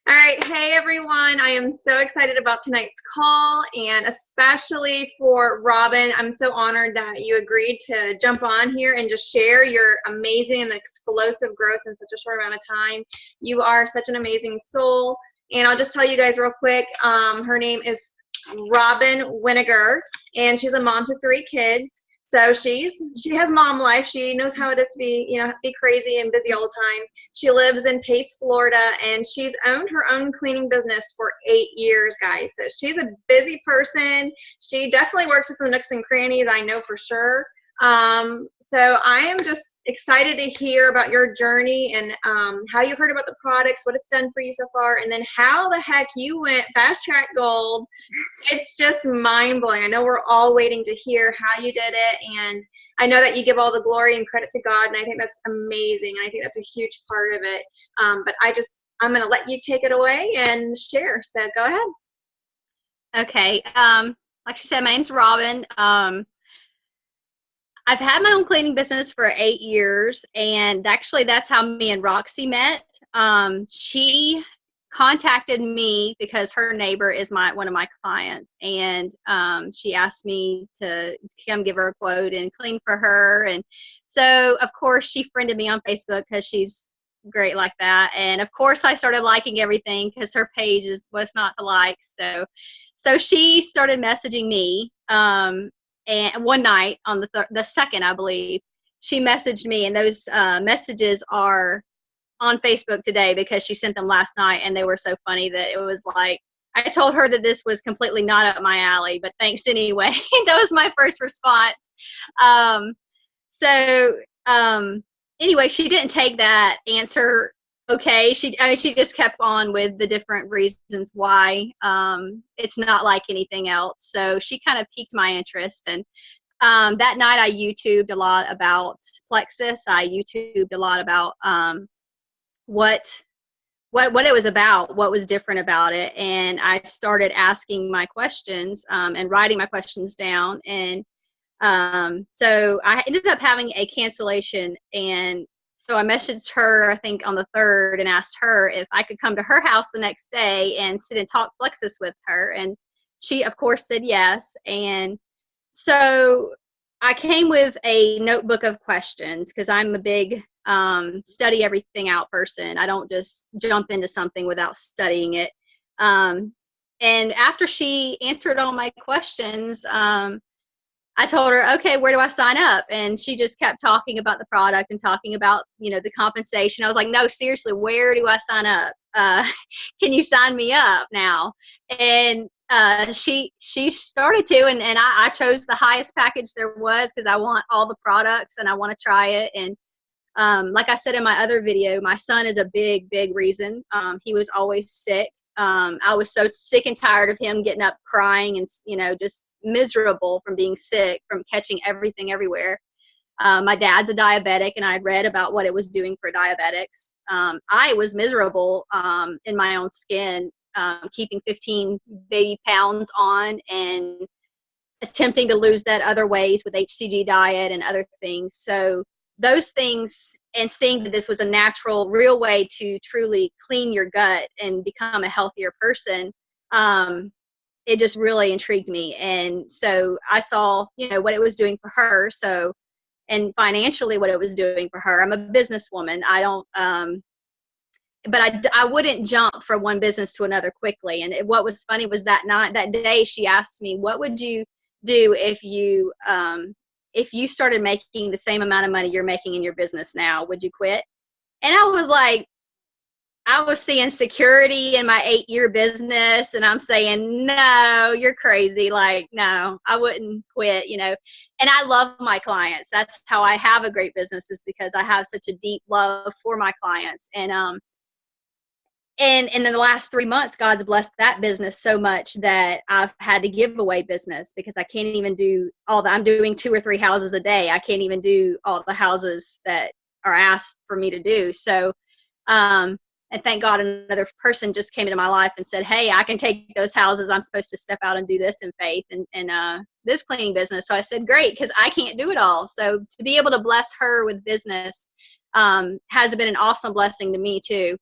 All right. Hey, everyone. I am so excited about tonight's call, and especially for Robin. I'm so honored that you agreed to jump on here and just share your amazing and explosive growth in such a short amount of time. You are such an amazing soul. And I'll just tell you guys real quick, her name is Robin WINIGAR, and she's a mom to 3 kids. So she has mom life. She knows how it is to be crazy and busy all the time. She lives in Pace, Florida, and she's owned her own cleaning business for 8 years, guys. So she's a busy person. She definitely works with some nooks and crannies, I know for sure. So I am just excited to hear about your journey and how you heard about the products, what it's done for you so far, and then how the heck you went fast track gold. It's just mind blowing. I know we're all waiting to hear how you did it, and I know that you give all the glory and credit to God, and I think that's amazing, and I think that's a huge part of it. But I'm going to let you take it away and share. So go ahead. Okay. Like she said, my name's Robin. I've had my own cleaning business for 8 years, and actually that's how me and Roxy met. She contacted me because her neighbor is one of my clients, and she asked me to come give her a quote and clean for her. And so, of course, she friended me on Facebook because she's great like that. And of course, I started liking everything because her page was not to like. So she started messaging me. And one night on the second, I believe, she messaged me, and those messages are on Facebook today because she sent them last night, and they were so funny that it was like, I told her that this was completely not up my alley, but thanks anyway. That was my first response. Anyway, she didn't take that answer okay. She just kept on with the different reasons why it's not like anything else. So she kind of piqued my interest, and that night I YouTubed a lot about Plexus. I YouTubed a lot about what it was about, what was different about it, and I started asking my questions and writing my questions down. And so I ended up having a cancellation, and so I messaged her, I think, on the 3rd and asked her if I could come to her house the next day and sit and talk Plexus with her. And she, of course, said yes. And so I came with a notebook of questions because I'm a big study everything out person. I don't just jump into something without studying it. And after she answered all my questions, I told her, okay, where do I sign up? And she just kept talking about the product and talking about, the compensation. I was like, no, seriously, where do I sign up? Can you sign me up now? And she started to, and I chose the highest package there was because I want all the products and I want to try it. And like I said in my other video, my son is a big, big reason. He was always sick. I was so sick and tired of him getting up crying and, just miserable from being sick, from catching everything everywhere. My dad's a diabetic, and I read about what it was doing for diabetics. I was miserable in my own skin, keeping 15 baby pounds on and attempting to lose that other ways with HCG diet and other things. So those things, and seeing that this was a natural, real way to truly clean your gut and become a healthier person, it just really intrigued me. And so I saw, what it was doing for her. So, and financially what it was doing for her. I'm a businesswoman. I don't, but I wouldn't jump from one business to another quickly. And what was funny was that day she asked me, what would you do if you started making the same amount of money you're making in your business now? Would you quit? And I was like, I was seeing security in my 8-year business, and I'm saying, no, you're crazy. Like, no, I wouldn't quit, And I love my clients. That's how I have a great business, is because I have such a deep love for my clients. And in the last 3 months, God's blessed that business so much that I've had to give away business because I can't even do all that. I'm doing 2 or 3 houses a day. I can't even do all the houses that are asked for me to do. So, and thank God another person just came into my life and said, hey, I can take those houses. I'm supposed to step out and do this in faith and this cleaning business. So I said, great, because I can't do it all. So to be able to bless her with business has been an awesome blessing to me too.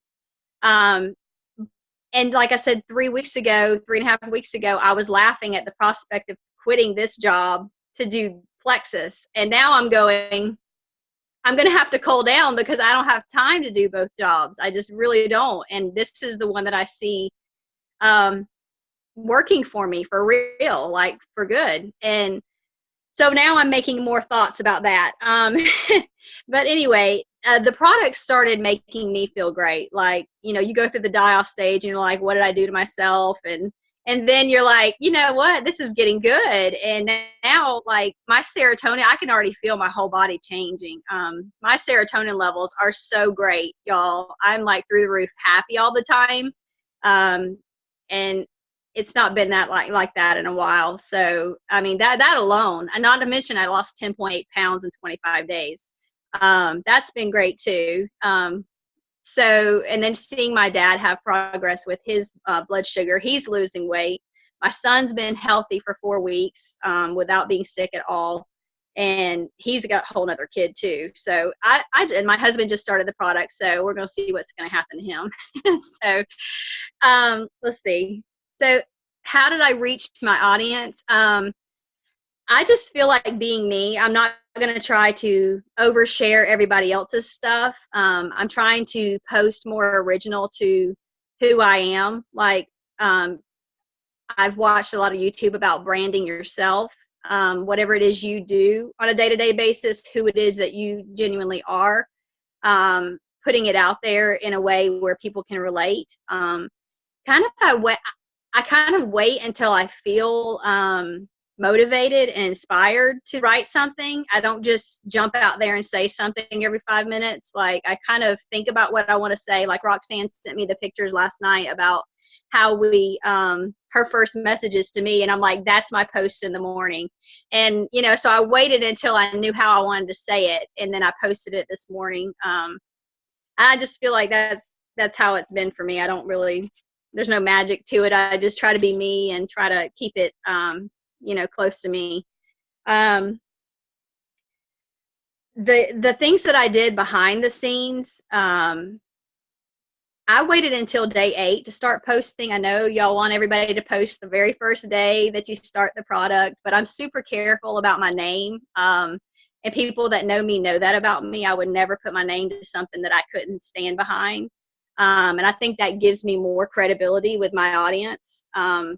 And like I said, 3.5 weeks ago, I was laughing at the prospect of quitting this job to do Plexus. And now I'm going to have to cull down because I don't have time to do both jobs. I just really don't. And this is the one that I see working for me for real, like for good. And so now I'm making more thoughts about that. But anyway, the product started making me feel great. Like, you go through the die-off stage and you're like, what did I do to myself? And then you're like, you know what, this is getting good. And now, like, my serotonin, I can already feel my whole body changing. My serotonin levels are so great, y'all. I'm like through the roof happy all the time. And it's not been that like that in a while. So, I mean, that alone, and not to mention I lost 10.8 pounds in 25 days. That's been great too. So, and then seeing my dad have progress with his blood sugar, he's losing weight. My son's been healthy for 4 weeks without being sick at all. And he's got a whole nother kid too. So and my husband just started the product, so we're going to see what's going to happen to him. So, let's see. So how did I reach my audience? I just feel like being me. I'm not going to try to overshare everybody else's stuff. I'm trying to post more original to who I am. Like, I've watched a lot of YouTube about branding yourself, whatever it is you do on a day-to-day basis, who it is that you genuinely are, putting it out there in a way where people can relate. I kind of wait until I feel motivated and inspired to write something. I don't just jump out there and say something every 5 minutes. Like, I kind of think about what I want to say. Like, Roxanne sent me the pictures last night about how her first messages to me, and I'm like, that's my post in the morning. And, so I waited until I knew how I wanted to say it, and then I posted it this morning. I just feel like that's how it's been for me. I don't really, there's no magic to it. I just try to be me and try to keep it, close to me. The things that I did behind the scenes, I waited until day 8 to start posting. I know y'all want everybody to post the very first day that you start the product, but I'm super careful about my name. And people that know me know that about me. I would never put my name to something that I couldn't stand behind. And I think that gives me more credibility with my audience.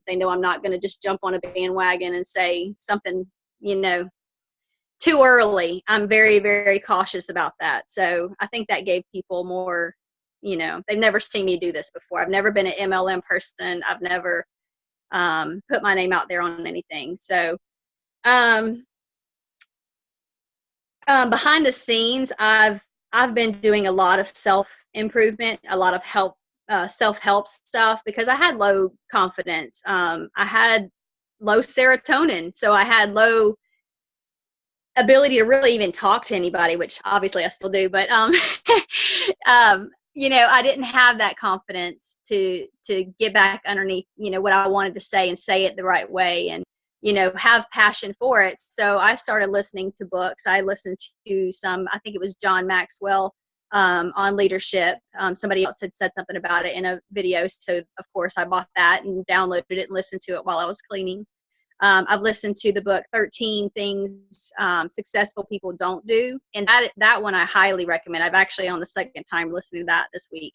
They know I'm not going to just jump on a bandwagon and say something, too early. I'm very, very cautious about that. So I think that gave people more, they've never seen me do this before. I've never been an MLM person. I've never put my name out there on anything. So behind the scenes, I've been doing a lot of self-improvement, a lot of self-help stuff, because I had low confidence. I had low serotonin, so I had low ability to really even talk to anybody, which obviously I still do, but I didn't have that confidence to get back underneath, what I wanted to say and say it the right way, and have passion for it. So I started listening to books. I listened to some, I think it was John Maxwell, on leadership. Somebody else had said something about it in a video. So of course I bought that and downloaded it and listened to it while I was cleaning. I've listened to the book 13 Things Successful People Don't Do. And that one I highly recommend. I've actually on the second time listening to that this week.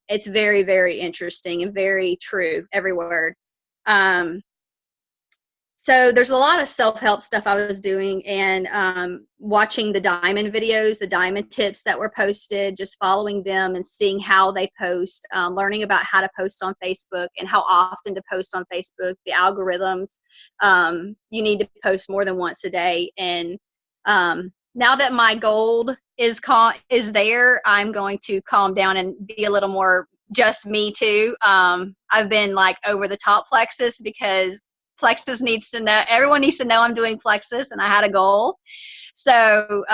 It's very, very interesting and very true, every word. So there's a lot of self-help stuff I was doing, and watching the diamond videos, the diamond tips that were posted, just following them and seeing how they post, learning about how to post on Facebook and how often to post on Facebook, the algorithms. You need to post more than once a day. And now that my gold is there, I'm going to calm down and be a little more just me too. I've been like over the top Plexus, because Plexus everyone needs to know I'm doing Plexus, and I had a goal. So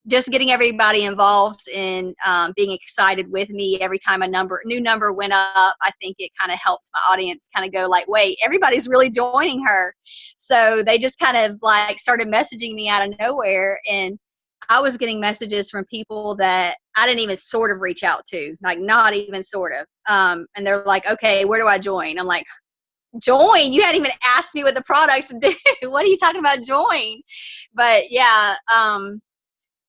just getting everybody involved in being excited with me every time a new number went up, I think it kind of helped my audience kind of go like, wait, everybody's really joining her. So they just kind of like started messaging me out of nowhere, and I was getting messages from people that I didn't even sort of reach out to, like not even sort of. And they're like, okay, where do I join? I'm like, join? You hadn't even asked me what the products do. What are you talking about join? But yeah,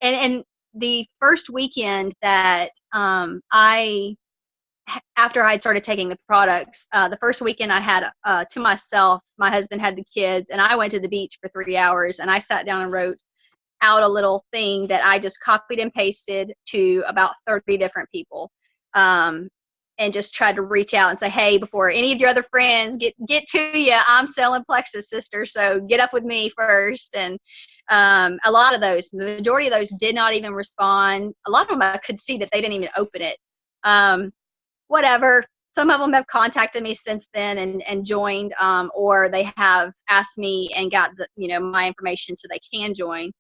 and the first weekend that after I'd started taking the products, the first weekend I had to myself, my husband had the kids, and I went to the beach for 3 hours, and I sat down and wrote out a little thing that I just copied and pasted to about 30 different people, and just tried to reach out and say, hey, before any of your other friends get to you, I'm selling Plexus, sister, so get up with me first. And a lot of those, the majority of those did not even respond. A lot of them I could see that they didn't even open it. Whatever. Some of them have contacted me since then and joined, or they have asked me and got my information so they can join.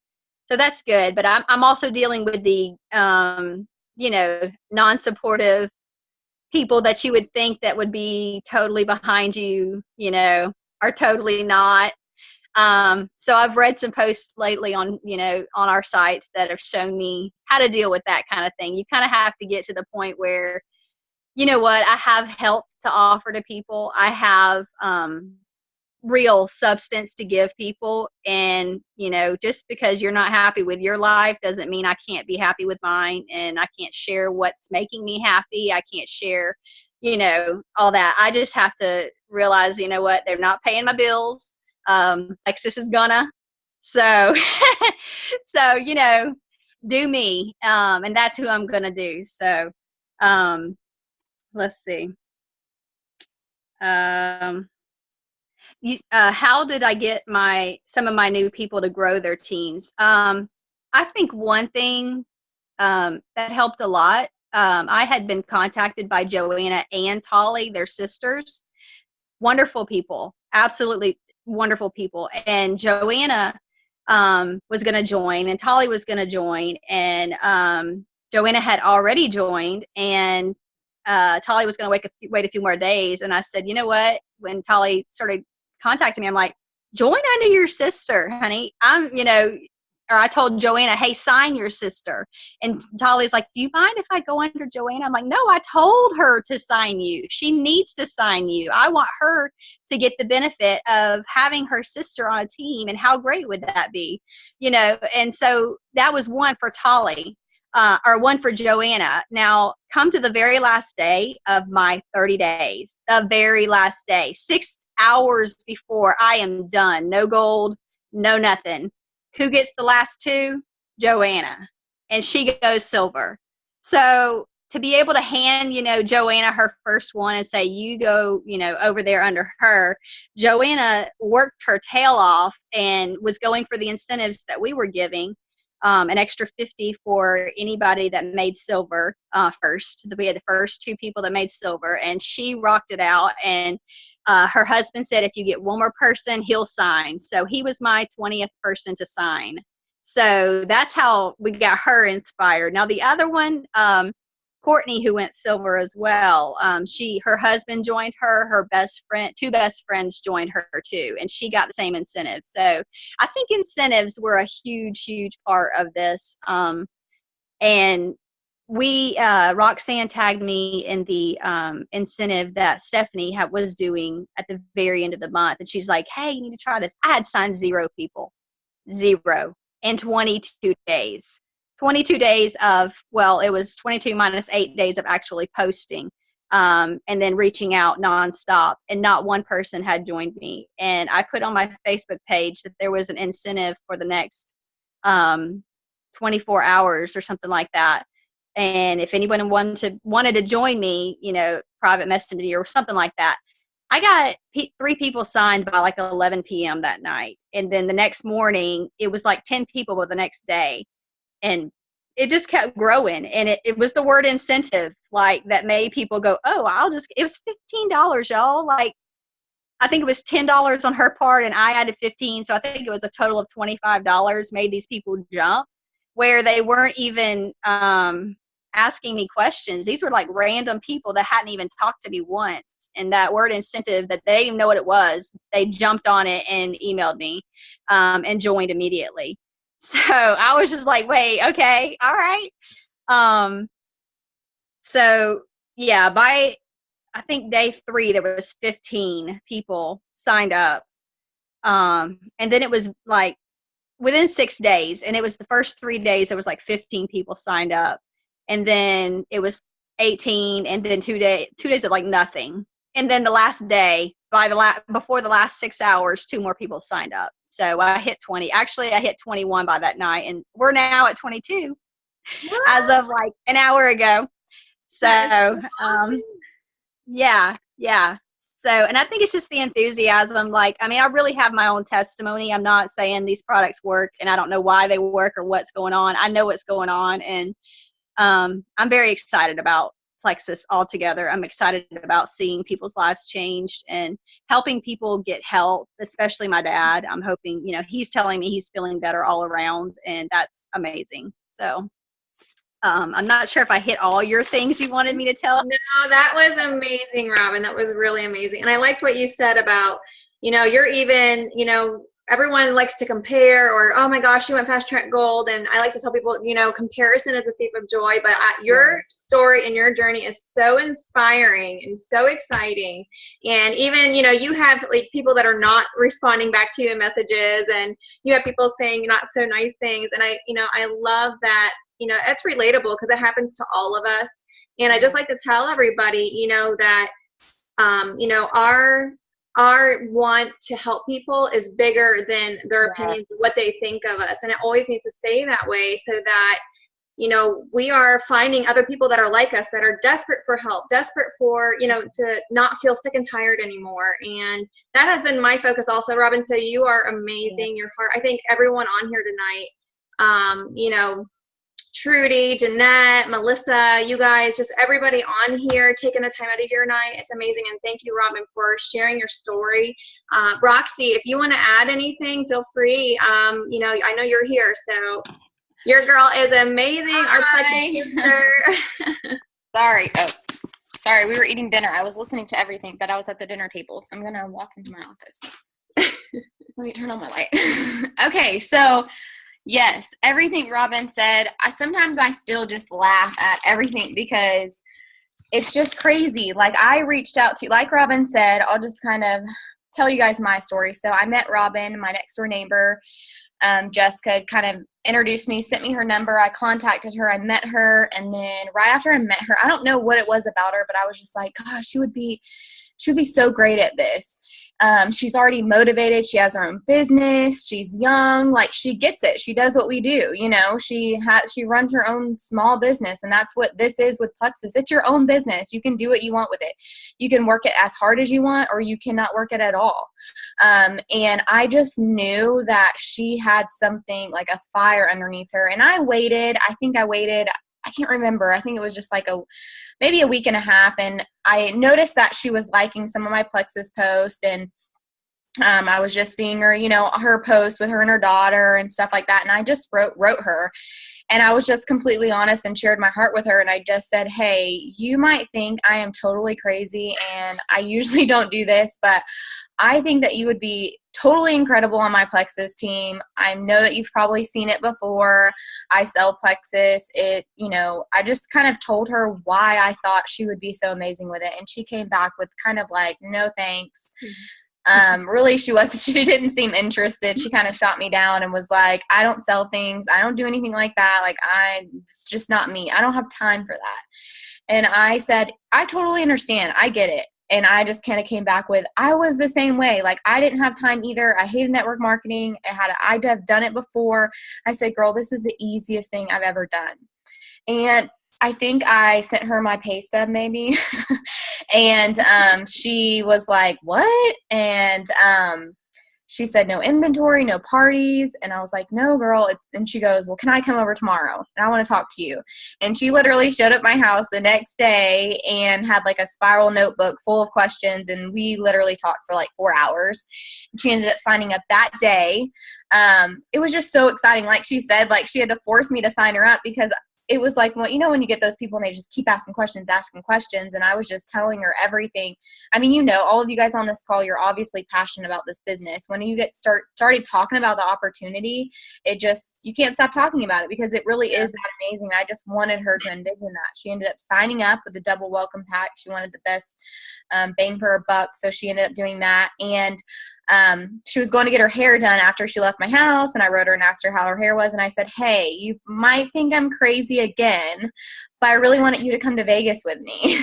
So that's good. But I'm also dealing with the non-supportive people that you would think that would be totally behind you, are totally not. So I've read some posts lately on our sites that have shown me how to deal with that kind of thing. You kind of have to get to the point where, you know what, I have help to offer to people. I have real substance to give people. And, just because you're not happy with your life doesn't mean I can't be happy with mine, and I can't share what's making me happy. I can't share, all that. I just have to realize, what, they're not paying my bills. Lexus is gonna. So, do me. And that's who I'm gonna do. So, let's see. How did I get some of my new people to grow their teams? I think one thing that helped a lot, I had been contacted by Joanna and Tolly, their sisters. Wonderful people, absolutely wonderful people. And Joanna was going to join, and Tolly was going to join, and Joanna had already joined, and Tolly was going to wait a few more days. And I said, you know what? When Tolly started contacting me, I'm like, join under your sister, honey. Or I told Joanna, hey, sign your sister. And Tolly's like, do you mind if I go under Joanna? I'm like, no, I told her to sign you. She needs to sign you. I want her to get the benefit of having her sister on a team. And how great would that be? And so that was one for Tolly. Or one for Joanna. Now, come to the very last day of my 30 days, the very last day, 6 hours before I am done. No gold, no nothing. Who gets the last two? Joanna. And she goes silver. So to be able to hand, Joanna her first one and say, you go, over there under her, Joanna worked her tail off and was going for the incentives that we were giving. An extra 50 for anybody that made silver first. We had the first two people that made silver, and she rocked it out. And her husband said, if you get one more person, he'll sign. So he was my 20th person to sign. So that's how we got her inspired. Now the other one, Courtney, who went silver as well. Her husband joined her best friend, two best friends joined her too, and she got the same incentive. So I think incentives were a huge, huge part of this. And Roxanne tagged me in the incentive that Stephanie was doing at the very end of the month. And she's like, hey, you need to try this. I had signed 0 people, 0 in 22 days. 22 days of, it was 22 minus 8 days of actually posting, and then reaching out nonstop, and not one person had joined me. And I put on my Facebook page that there was an incentive for the next 24 hours or something like that. And if anyone wanted to join me, private messenger or something like that. I got 3 people signed by like 11 p.m. that night. And then the next morning, it was like 10 people the next day. And it just kept growing. And it was the word incentive, like, that made people go, oh, it was $15, y'all. Like, I think it was $10 on her part, and I added 15. So I think it was a total of $25 made these people jump, where they weren't even asking me questions. These were like random people that hadn't even talked to me once. And that word incentive, that they didn't even know what it was, they jumped on it and emailed me and joined immediately. So I was just like, wait, okay, all right. So yeah, by I think day 3 there was 15 people signed up. And then it was like within 6 days, and it was the first 3 days there was like 15 people signed up, and then it was 18, and then 2 days of like nothing, and then the last day before the last 6 hours 2 more people signed up. So I hit 20. Actually, I hit 21 by that night, and we're now at 22 as of like an hour ago. So yeah. So, and I think it's just the enthusiasm. Like, I mean, I really have my own testimony. I'm not saying these products work and I don't know why they work or what's going on. I know what's going on. And I'm very excited about Plexus altogether. I'm excited about seeing people's lives changed and helping people get help, especially my dad. I'm hoping, he's telling me he's feeling better all around, and that's amazing. So I'm not sure if I hit all your things you wanted me to tell. No, that was amazing, Robin. That was really amazing. And I liked what you said about, you're even, everyone likes to compare, or, oh my gosh, you went fast track gold. And I like to tell people, comparison is a thief of joy, but your story and your journey is so inspiring and so exciting. And even, you have like people that are not responding back to you in messages, and you have people saying not so nice things. And I love that, it's relatable because it happens to all of us. And I just like to tell everybody, that, our want to help people is bigger than their opinions, what they think of us. And it always needs to stay that way, so that, we are finding other people that are like us, that are desperate for help, desperate for, to not feel sick and tired anymore. And that has been my focus also, Robin. So you are amazing. Your heart, I think everyone on here tonight, Trudy, Jeanette, Melissa, you guys, just everybody on here taking the time out of your night. It's amazing. And thank you, Robin, for sharing your story. Roxy, if you want to add anything, feel free. I know you're here, so your girl is amazing. Hi. Our Sorry, we were eating dinner. I was listening to everything, but I was at the dinner table, so I'm going to walk into my office. Let me turn on my light. Okay, so yes, everything Robin said, sometimes I still just laugh at everything because it's just crazy. Like, I reached out to, like Robin said, I'll just kind of tell you guys my story. So I met Robin, my next door neighbor. Jessica kind of introduced me, sent me her number. I contacted her. I met her. And then right after I met her, I don't know what it was about her, but I was just like, gosh, she would be so great at this. She's already motivated. She has her own business. She's young. Like, she gets it. She does what we do. She runs her own small business, and that's what this is with Plexus. It's your own business. You can do what you want with it. You can work it as hard as you want, or you cannot work it at all. And I just knew that she had something like a fire underneath her. And I waited. I can't remember. I think it was just like maybe a week and a half. And I noticed that she was liking some of my Plexus posts, and I was just seeing her, her post with her and her daughter and stuff like that. And I just wrote her, and I was just completely honest and shared my heart with her. And I just said, hey, you might think I am totally crazy, and I usually don't do this, but I think that you would be totally incredible on my Plexus team. I know that you've probably seen it before. I sell Plexus. I just kind of told her why I thought she would be so amazing with it. And she came back with kind of like, no thanks. Really, she didn't seem interested. She kind of shot me down and was like, I don't sell things. I don't do anything like that. Like, it's just not me. I don't have time for that. And I said, I totally understand. I get it. And I just kind of came back with, I was the same way. Like, I didn't have time either. I hated network marketing. I'd have done it before. I said, girl, this is the easiest thing I've ever done. And I think I sent her my pay stub maybe. And she was like, what? And she said, no inventory, no parties. And I was like, no, girl. And she goes, well, can I come over tomorrow? And I want to talk to you. And she literally showed up at my house the next day and had like a spiral notebook full of questions. And we literally talked for like 4 hours. And she ended up signing up that day. It was just so exciting. Like she said, like she had to force me to sign her up because it was like, well, you know, when you get those people and they just keep asking questions, and I was just telling her everything. I mean, you know, all of you guys on this call, you're obviously passionate about this business. When you started talking about the opportunity, you can't stop talking about it because it really is that amazing. I just wanted her to envision that. She ended up signing up with the double welcome pack. She wanted the best bang for her buck, so she ended up doing that. And she was going to get her hair done after she left my house, and I wrote her and asked her how her hair was, and I said, hey, you might think I'm crazy again, but I really wanted you to come to Vegas with me.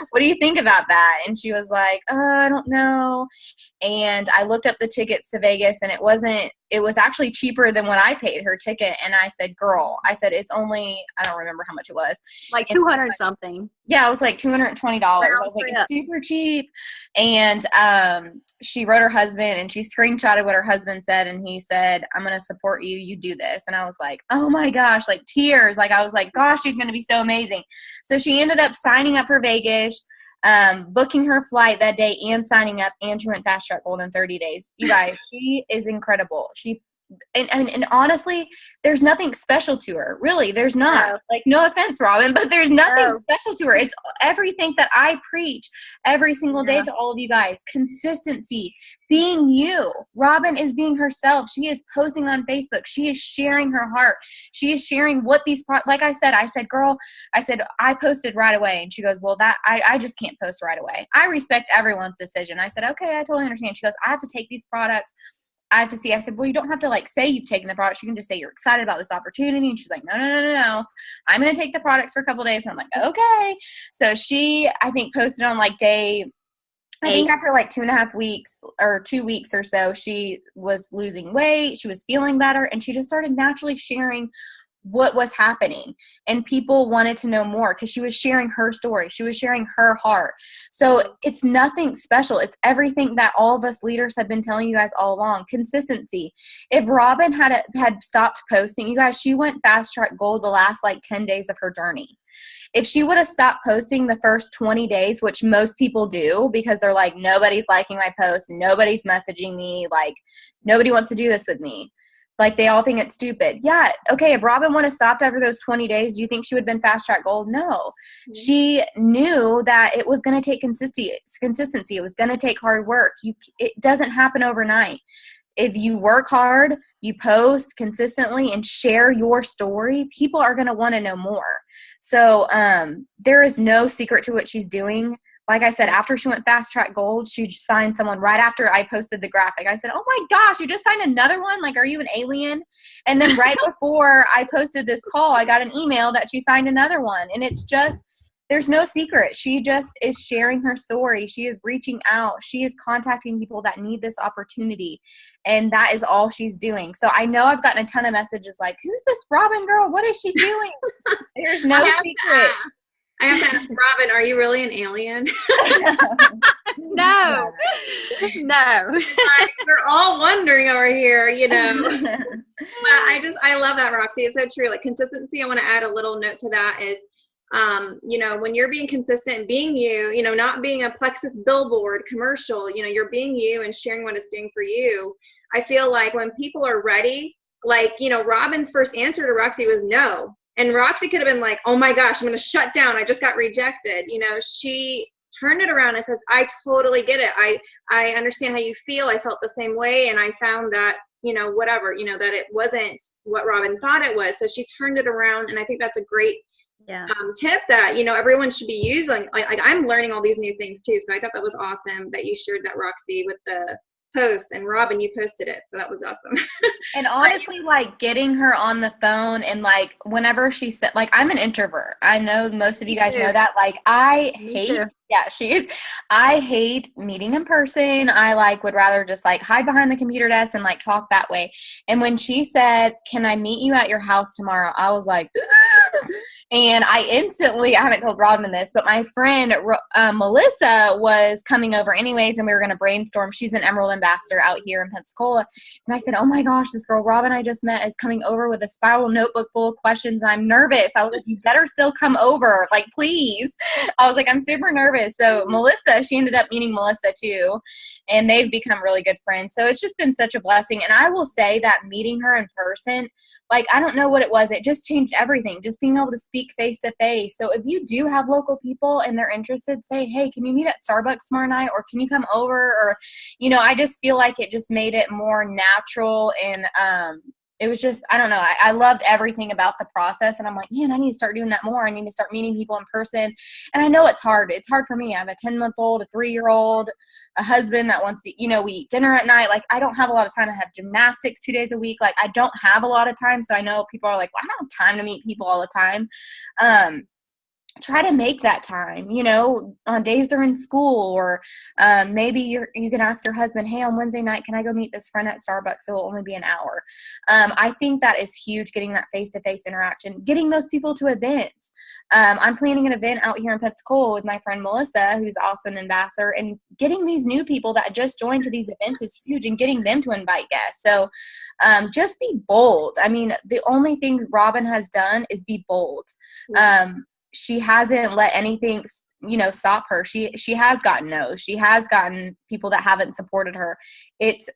What do you think about that? And she was like, I don't know. And I looked up the tickets to Vegas, and it was actually cheaper than what I paid her ticket. And I said, girl, it's only, I don't remember how much it was. Like 200 something. Yeah, it was like $220. I was like, it's super cheap. And she wrote her husband, and she screenshotted what her husband said, and he said, I'm going to support you. You do this. And I was like, oh my gosh, like tears. Like I was like, gosh, she's going to be so amazing. So she ended up signing up for Vegas, booking her flight that day and signing up, and she went fast track gold in 30 days. You guys, she is incredible. And honestly, there's nothing special to her. Really, there's not. No. Like, no offense, Robin, but there's nothing special to her. It's everything that I preach every single day to all of you guys. Consistency, being you. Robin is being herself. She is posting on Facebook. She is sharing her heart. She is sharing what like I said, girl, I posted right away. And she goes, well, I just can't post right away. I respect everyone's decision. I said, okay, I totally understand. She goes, I have to take these products. I have to see. I said, well, you don't have to like say you've taken the products. You can just say you're excited about this opportunity. And she's like, no. I'm going to take the products for a couple of days. And I'm like, okay. So she, I think, posted on like day, I think after like 2.5 weeks or 2 weeks or so, she was losing weight. She was feeling better. And she just started naturally sharing what was happening, and people wanted to know more because she was sharing her story. She was sharing her heart. So it's nothing special. It's everything that all of us leaders have been telling you guys all along. Consistency. If Robin had stopped posting, you guys, she went fast track gold the last like 10 days of her journey. If she would have stopped posting the first 20 days, which most people do because they're like, nobody's liking my post, nobody's messaging me, like nobody wants to do this with me. Like, they all think it's stupid. Yeah, okay, if Robin would have stopped after those 20 days, do you think she would have been fast track gold? No. Mm-hmm. She knew that it was going to take consistency. It was going to take hard work. It doesn't happen overnight. If you work hard, you post consistently and share your story, people are going to want to know more. So there is no secret to what she's doing. Like I said, after she went fast track gold, she signed someone right after I posted the graphic. I said, oh my gosh, you just signed another one? Like, are you an alien? And then right before I posted this call, I got an email that she signed another one. And it's just, there's no secret. She just is sharing her story. She is reaching out. She is contacting people that need this opportunity. And that is all she's doing. So I know I've gotten a ton of messages like, who's this Robin girl? What is she doing? There's no secret. I have to ask Robin, are you really an alien? No. We're all wondering over here, you know. But I love that, Roxy. It's so true. Like, consistency, I want to add a little note to that is, you know, when you're being consistent and being you know, not being a Plexus billboard commercial, you know, you're being you and sharing what it's doing for you. I feel like when people are ready, like, you know, Robin's first answer to Roxy was no. And Roxy could have been like, oh my gosh, I'm going to shut down. I just got rejected. You know, she turned it around and says, I totally get it. I understand how you feel. I felt the same way. And I found that, you know, whatever, you know, that it wasn't what Robin thought it was. So she turned it around. And I think that's a great tip that, you know, everyone should be using. Like, I'm learning all these new things too. So I thought that was awesome that you shared that, Roxy, with the post, and Robin, you posted it, so that was awesome. And honestly, like, getting her on the phone and like whenever she said, like, I'm an introvert. I know most of you guys know that. Like, I hate she is. I hate meeting in person. I like would rather just like hide behind the computer desk and like talk that way. And when she said, can I meet you at your house tomorrow? I was like, and I haven't told Robin this, but my friend Melissa was coming over anyways, and we were going to brainstorm. She's an Emerald ambassador out here in Pensacola. And I said, oh my gosh, this girl Robin I just met is coming over with a spiral notebook full of questions. And I'm nervous. I was like, you better still come over. Like, please. I was like, I'm super nervous. So Melissa, she ended up meeting Melissa too, and they've become really good friends. So it's just been such a blessing. And I will say that meeting her in person Like, I don't know what it was. It just changed everything, just being able to speak face to face. So if you do have local people and they're interested, say, hey, can you meet at Starbucks tomorrow night, or can you come over? Or, you know, I just feel like it just made it more natural. And it was just, I don't know, I loved everything about the process. And I'm like, man, I need to start doing that more. I need to start meeting people in person. And I know it's hard. It's hard for me. I have a 10-month-old, a 3-year-old, a husband that wants to, you know, we eat dinner at night. Like, I don't have a lot of time. I have gymnastics 2 days a week. Like, I don't have a lot of time. So I know people are like, well, I don't have time to meet people all the time. Try to make that time, you know, on days they're in school, or maybe you can ask your husband, hey, on Wednesday night, can I go meet this friend at Starbucks? So it'll only be an hour. I think that is huge, getting that face-to-face interaction, getting those people to events. I'm planning an event out here in Pensacola with my friend Melissa, who's also an ambassador, and getting these new people that just joined to these events is huge, and getting them to invite guests. So just be bold. I mean, the only thing Robin has done is be bold. She hasn't let anything, you know, stop her. She has gotten no's. She has gotten people that haven't supported her. It's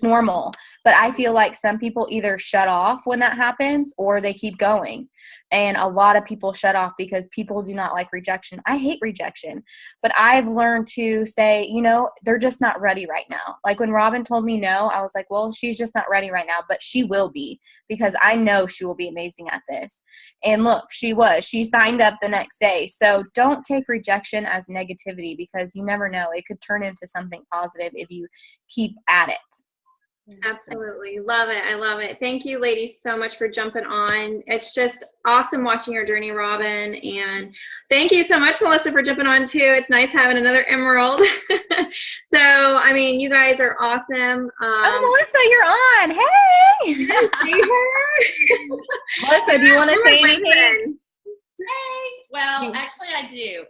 normal. But I feel like some people either shut off when that happens, or they keep going. And a lot of people shut off because people do not like rejection. I hate rejection. But I've learned to say, you know, they're just not ready right now. Like, when Robin told me no, I was like, well, she's just not ready right now. But she will be, because I know she will be amazing at this. And look, she was. She signed up the next day. So don't take rejection as negativity, because you never know. It could turn into something positive if you keep at it. Absolutely. Love it. I love it. Thank you, ladies, so much for jumping on. It's just awesome watching your journey, Robin. And thank you so much, Melissa, for jumping on too. It's nice having another Emerald. So, I mean, you guys are awesome. Oh, Melissa, you're on. Hey. See her? Melissa, do you want to say anything? Hey. Well, actually, I do.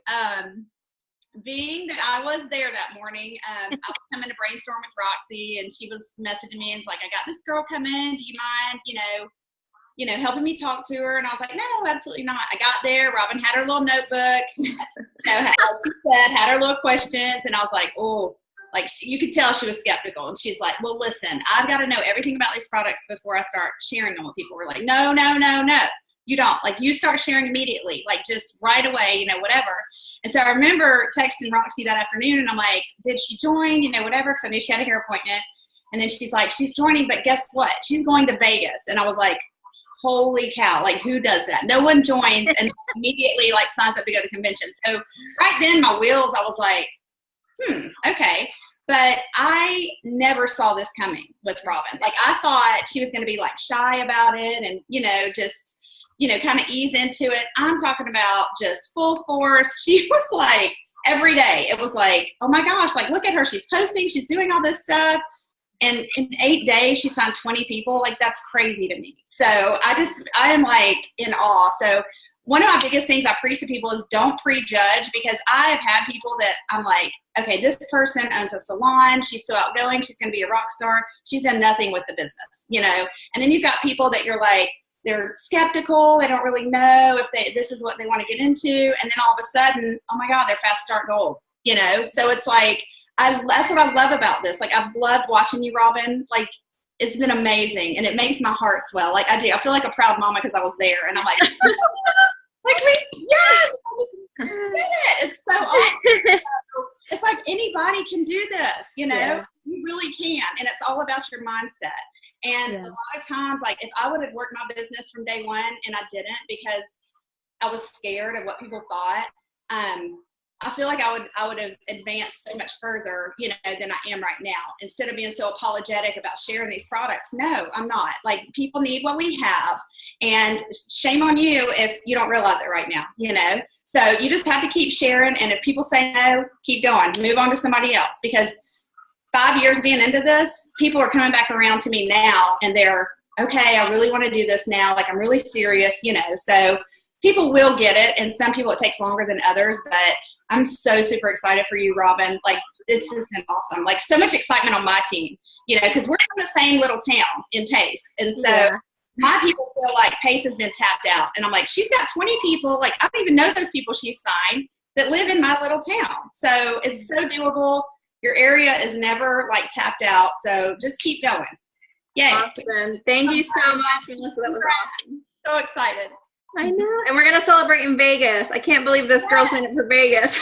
Being that I was there that morning, I was coming to brainstorm with Roxy, and she was messaging me and was like, I got this girl coming. Do you mind, helping me talk to her? And I was like, no, absolutely not. I got there. Robin had her little notebook, as she said, had her little questions. And I was like, oh, like, you could tell she was skeptical. And she's like, well, listen, I've got to know everything about these products before I start sharing them with people. We're like, no. You don't. Like, you start sharing immediately, like, just right away, whatever. And so I remember texting Roxy that afternoon, and I'm like, did she join, whatever, because I knew she had a hair appointment. And then she's like, she's joining, but guess what? She's going to Vegas. And I was like, holy cow, like, who does that? No one joins and immediately, like, signs up to go to conventions. So right then, my wheels, I was like, okay. But I never saw this coming with Robin. Like, I thought she was going to be, like, shy about it and, just kind of ease into it. I'm talking about just full force. She was like, every day, it was like, oh my gosh, like, look at her. She's posting, she's doing all this stuff. And in 8 days, she signed 20 people. Like, that's crazy to me. So I am like in awe. So one of my biggest things I preach to people is don't prejudge, because I have had people that I'm like, okay, this person owns a salon. She's so outgoing. She's going to be a rock star. She's done nothing with the business, And then you've got people that you're like, they're skeptical. They don't really know if this is what they want to get into. And then all of a sudden, oh my God, they're fast start gold, So it's like, that's what I love about this. Like, I've loved watching you, Robin. Like, it's been amazing. And it makes my heart swell. Like, I do. I feel like a proud mama because I was there. And I'm like, yes, it's so awesome. It's like anybody can do this, Yeah. You really can. And it's all about your mindset. And a lot of times, like, if I would have worked my business from day one and I didn't because I was scared of what people thought, I feel like I would have advanced so much further, than I am right now. Instead of being so apologetic about sharing these products, no, I'm not. Like, people need what we have, and shame on you if you don't realize it right now, So you just have to keep sharing, and if people say no, keep going, move on to somebody else, because 5 years being into this, people are coming back around to me now, and they're, okay, I really want to do this now. Like, I'm really serious, so people will get it. And some people, it takes longer than others, but I'm so super excited for you, Robin. Like, it's just been awesome. Like, so much excitement on my team, because we're from the same little town in Pace. And so my people feel like Pace has been tapped out. And I'm like, she's got 20 people. Like, I don't even know those people she's signed that live in my little town. So it's so doable. Your area is never, like, tapped out. So just keep going. Yay. Awesome. Thank you so much, Melissa. That was awesome. So excited. I know. And we're going to celebrate in Vegas. I can't believe this girl signed up for Vegas.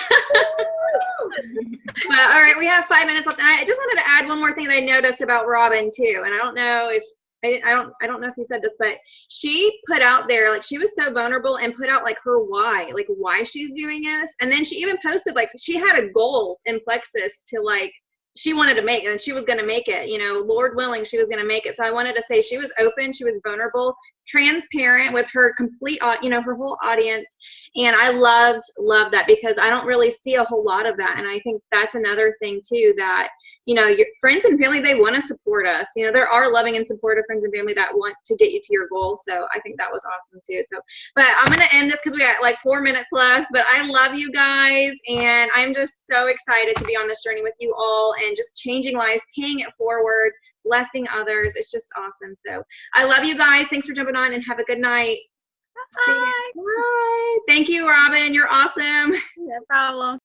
But, all right, we have 5 minutes left. And I just wanted to add one more thing that I noticed about Robin, too. And I don't know if I don't know if you said this, but she put out there, like, she was so vulnerable and put out, like, her why she's doing this. And then she even posted, like, she had a goal in Plexus to, like, she wanted to make it, and she was going to make it, you know, Lord willing, she was going to make it. So I wanted to say she was open, she was vulnerable, transparent with her complete, you know, her whole audience. And I loved that, because I don't really see a whole lot of that. And I think that's another thing too, that, you know, your friends and family, they want to support us. You know, there are loving and supportive friends and family that want to get you to your goal. So I think that was awesome too. So, but I'm going to end this because we got like 4 minutes left, but I love you guys. And I'm just so excited to be on this journey with you all and just changing lives, paying it forward, blessing others. It's just awesome. So I love you guys. Thanks for jumping on, and have a good night. Bye. Bye. Thank you, Robin. You're awesome. No problem.